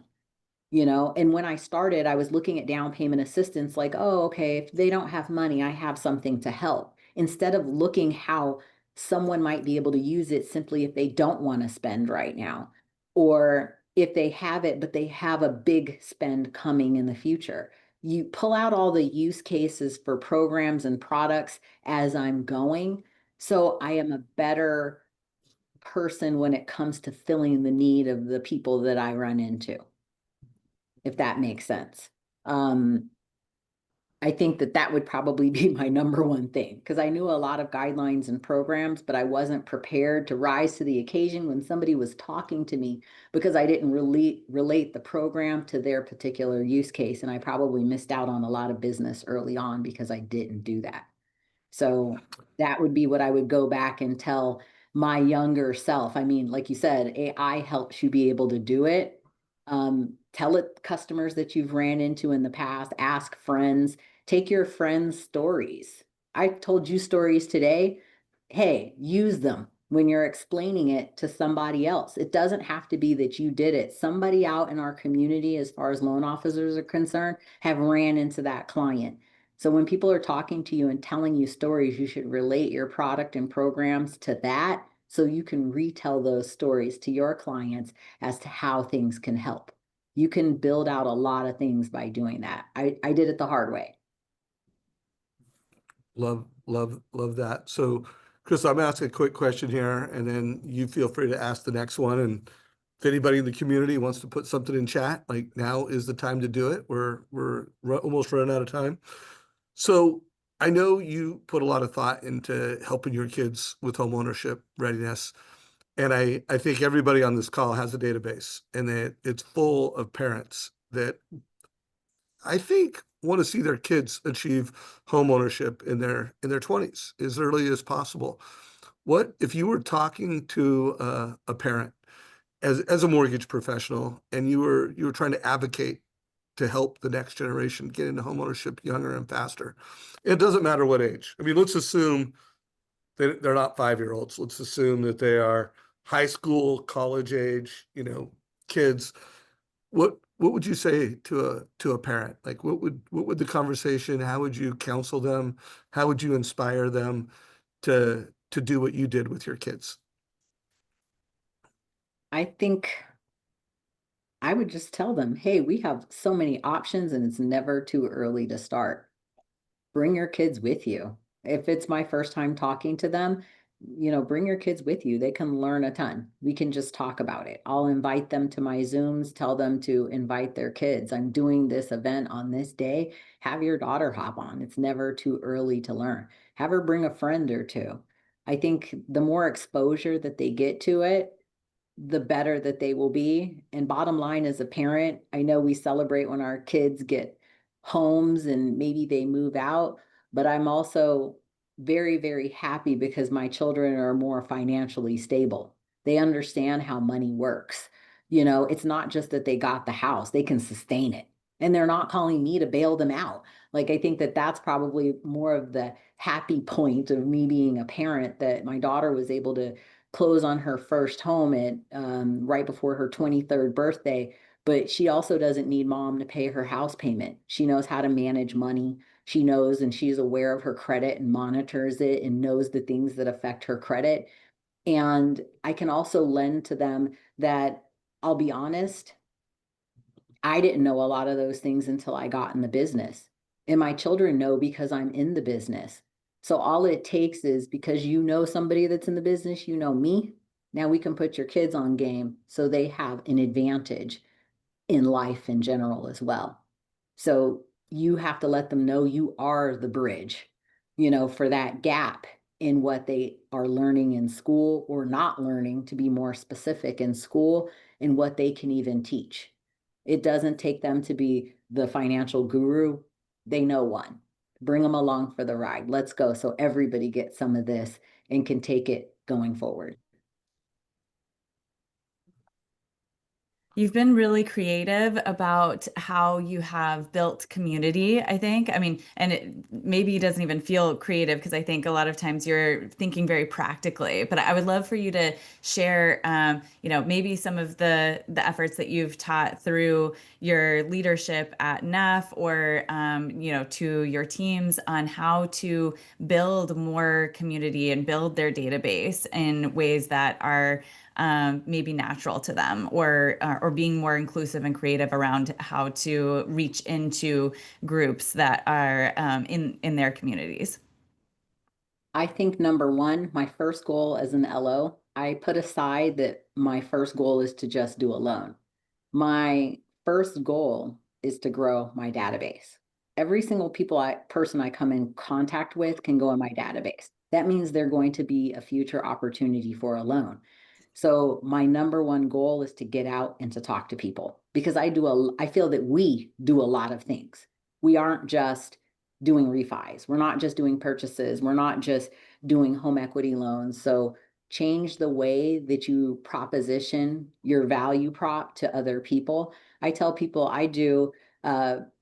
you know? And when I started, I was looking at down payment assistance like, oh, okay, if they don't have money, I have something to help. Instead of looking how someone might be able to use it simply if they don't want to spend right now, or if they have it, but they have a big spend coming in the future. You pull out all the use cases for programs and products as I'm going. So I am a better person when it comes to filling the need of the people that I run into, if that makes sense. I think that that would probably be my number one thing, because I knew a lot of guidelines and programs, but I wasn't prepared to rise to the occasion when somebody was talking to me, because I didn't really relate the program to their particular use case. And I probably missed out on a lot of business early on because I didn't do that. So that would be what I would go back and tell my younger self. I mean, like you said, AI helps you be able to do it. Tell it customers that you've ran into in the past, ask friends, take your friends' stories. I told you stories today. Hey, use them when you're explaining it to somebody else. It doesn't have to be that you did it. Somebody out in our community, as far as loan officers are concerned, have ran into that client. So when people are talking to you and telling you stories, you should relate your product and programs to that so you can retell those stories to your clients as to how things can help. You can build out a lot of things by doing that. I did it the hard way. Love that. So, Chris, I'm asking a quick question here, and then you feel free to ask the next one. And if anybody in the community wants to put something in chat, like now is the time to do it. We're almost running out of time. So I know you put a lot of thought into helping your kids with homeownership readiness. And I think everybody on this call has a database, and that it's full of parents that I think want to see their kids achieve home ownership in their 20s as early as possible. What if you were talking to a parent as a mortgage professional, and you were trying to advocate to help the next generation get into home ownership younger and faster? It doesn't matter what age. I mean, let's assume that they're not 5-year-olds. Let's assume that they are high school, college age, kids. What would you say to a parent? Like what would the conversation, how would you counsel them? How would you inspire them to do what you did with your kids? I think I would just tell them, hey, we have so many options and it's never too early to start. Bring your kids with you. If it's my first time talking to them, bring your kids with you. They can learn a ton. We can just talk about it. I'll invite them to my Zooms, tell them to invite their kids. I'm doing this event on this day. Have your daughter hop on. It's never too early to learn. Have her bring a friend or two. I think the more exposure that they get to it, the better that they will be. And bottom line, as a parent, I know we celebrate when our kids get homes and maybe they move out, but I'm also very, very happy because my children are more financially stable. They understand how money works. It's not just that they got the house, they can sustain it. And they're not calling me to bail them out. Like, I think that that's probably more of the happy point of me being a parent, that my daughter was able to close on her first home at right before her 23rd birthday. But she also doesn't need mom to pay her house payment. She knows how to manage money. She knows, and she's aware of her credit and monitors it and knows the things that affect her credit. And I can also lend to them that, I'll be honest, I didn't know a lot of those things until I got in the business. And my children know because I'm in the business. So all it takes is, because you know somebody that's in the business, you know me. Now we can put your kids on game so they have an advantage in life in general as well. So you have to let them know you are the bridge, for that gap in what they are learning in school or not learning, to be more specific, in school, and what they can even teach. It doesn't take them to be the financial guru. They know one. Bring them along for the ride. Let's go. So everybody gets some of this and can take it going forward. You've been really creative about how you have built community, I think. I mean, and maybe it doesn't even feel creative because I think a lot of times you're thinking very practically. But I would love for you to share, maybe some of the efforts that you've taught through your leadership at NEF or, to your teams on how to build more community and build their database in ways that are maybe natural to them, or being more inclusive and creative around how to reach into groups that are in their communities. I think number one, my first goal as an LO, I put aside that my first goal is to just do a loan. My first goal is to grow my database. Every single person I come in contact with can go in my database. That means they're going to be a future opportunity for a loan. So my number one goal is to get out and to talk to people because I feel that we do a lot of things. We aren't just doing refis. We're not just doing purchases. We're not just doing home equity loans. So change the way that you proposition your value prop to other people. I tell people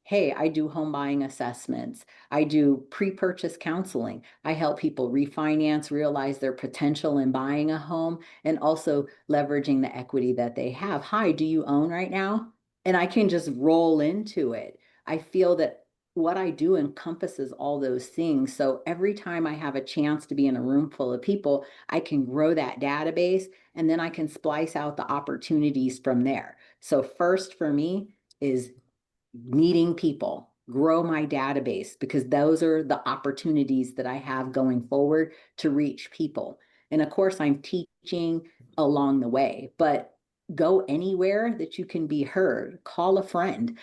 hey, I do home buying assessments. I do pre-purchase counseling. I help people refinance, realize their potential in buying a home, and also leveraging the equity that they have. Hi, do you own right now? And I can just roll into it. I feel that what I do encompasses all those things. So every time I have a chance to be in a room full of people, I can grow that database and then I can splice out the opportunities from there. So first for me is meeting people, grow my database, because those are the opportunities that I have going forward to reach people. And of course, I'm teaching along the way, but go anywhere that you can be heard. Call a friend.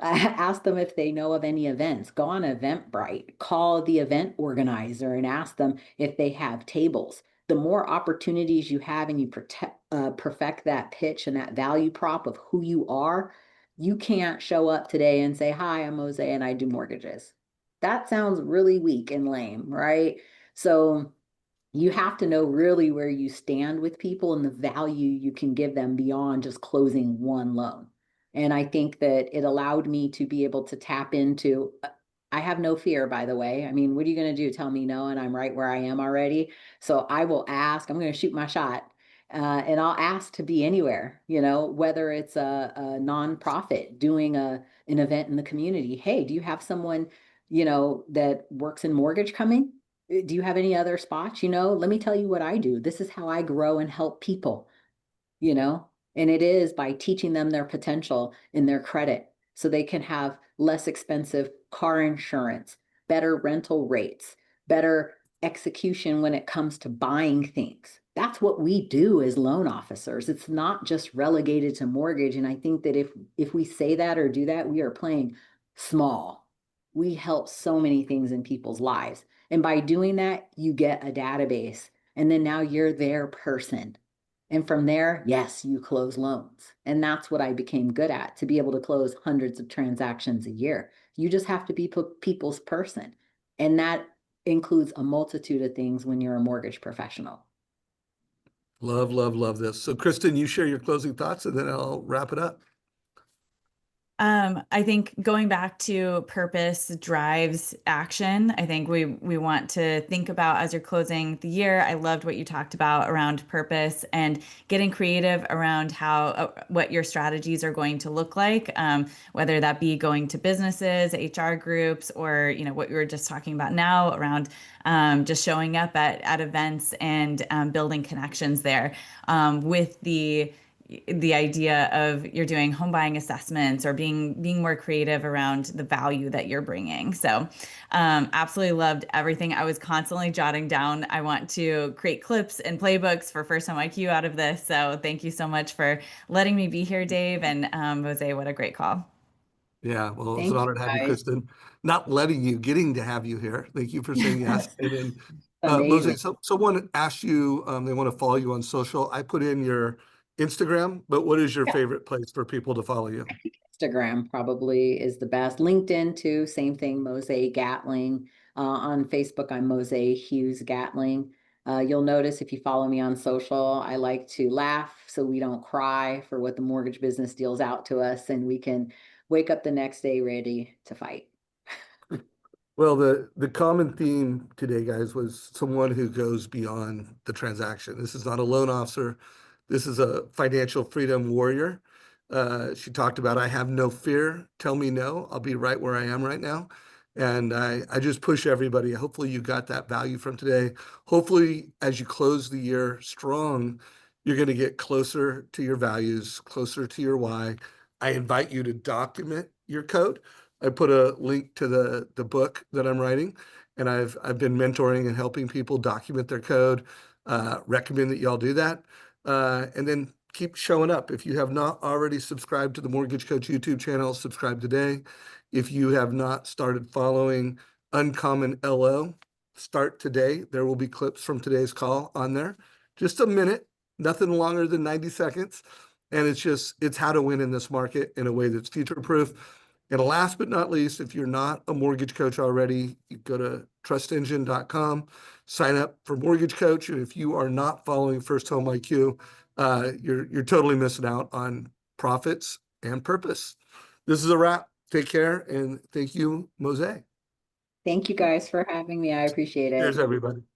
Ask them if they know of any events. Go on Eventbrite. Call the event organizer and ask them if they have tables. The more opportunities you have and you perfect that pitch and that value prop of who you are, you can't show up today and say, "Hi, I'm Mosi and I do mortgages." That sounds really weak and lame, right? So you have to know really where you stand with people and the value you can give them beyond just closing one loan. And I think that it allowed me to be able to tap into, I have no fear, by the way. I mean, what are you going to do? Tell me no, and I'm right where I am already. So I will ask, I'm going to shoot my shot. And I'll ask to be anywhere, whether it's a nonprofit doing an event in the community. Hey, do you have someone, that works in mortgage coming? Do you have any other spots? Let me tell you what I do. This is how I grow and help people, you know, and it is by teaching them their potential in their credit so they can have less expensive car insurance, better rental rates, better execution when it comes to buying things. That's what we do as loan officers. It's not just relegated to mortgage. And I think that if we say that or do that, we are playing small. We help so many things in people's lives. And by doing that, you get a database. And then now you're their person. And from there, yes, you close loans. And that's what I became good at, to be able to close hundreds of transactions a year. You just have to be people's person. And that includes a multitude of things when you're a mortgage professional. Love, love, love this. So Kristin, you share your closing thoughts and then I'll wrap it up. I think going back to purpose drives action. I think we want to think about as you're closing the year. I loved what you talked about around purpose and getting creative around how what your strategies are going to look like, whether that be going to businesses, HR groups, or what we were just talking about now around just showing up at events and building connections there with the idea of you're doing home buying assessments or being more creative around the value that you're bringing. So absolutely loved everything. I was constantly jotting down. I want to create clips and playbooks for First Home IQ out of this. So thank you so much for letting me be here, Dave. And Jose, what a great call. Yeah, well, it's an Thank you, honor to have you, guys. Kristin. Not letting you, getting to have you here. Thank you for saying yes. And then, Amazing. Mosi, someone asked you, they want to follow you on social. I put in your Instagram, but what is your Yeah. favorite place for people to follow you? Instagram probably is the best. LinkedIn too, same thing, Mosi Gatling. On Facebook, I'm Mosi Hughes Gatling. You'll notice if you follow me on social, I like to laugh so we don't cry for what the mortgage business deals out to us, and we can wake up the next day ready to fight. Well, the common theme today, guys, was someone who goes beyond the transaction. This is not a loan officer. This is a financial freedom warrior. She talked about, I have no fear. Tell me no. I'll be right where I am right now. And I just push everybody. Hopefully you got that value from today. Hopefully, as you close the year strong, you're going to get closer to your values, closer to your why. I invite you to document your code. I put a link to the book that I'm writing, and I've been mentoring and helping people document their code. Recommend that y'all do that, and then keep showing up. If you have not already subscribed to the Mortgage Coach YouTube channel, subscribe today. If you have not started following Uncommon LO, start today. There will be clips from today's call on there. Just a minute, nothing longer than 90 seconds. And it's how to win in this market in a way that's future-proof. And last but not least, if you're not a mortgage coach already, you go to trustengine.com, sign up for Mortgage Coach. And if you are not following FirstHome IQ, you're totally missing out on profits and purpose. This is a wrap. Take care, and thank you, Mosi. Thank you guys for having me. I appreciate it. Cheers, everybody.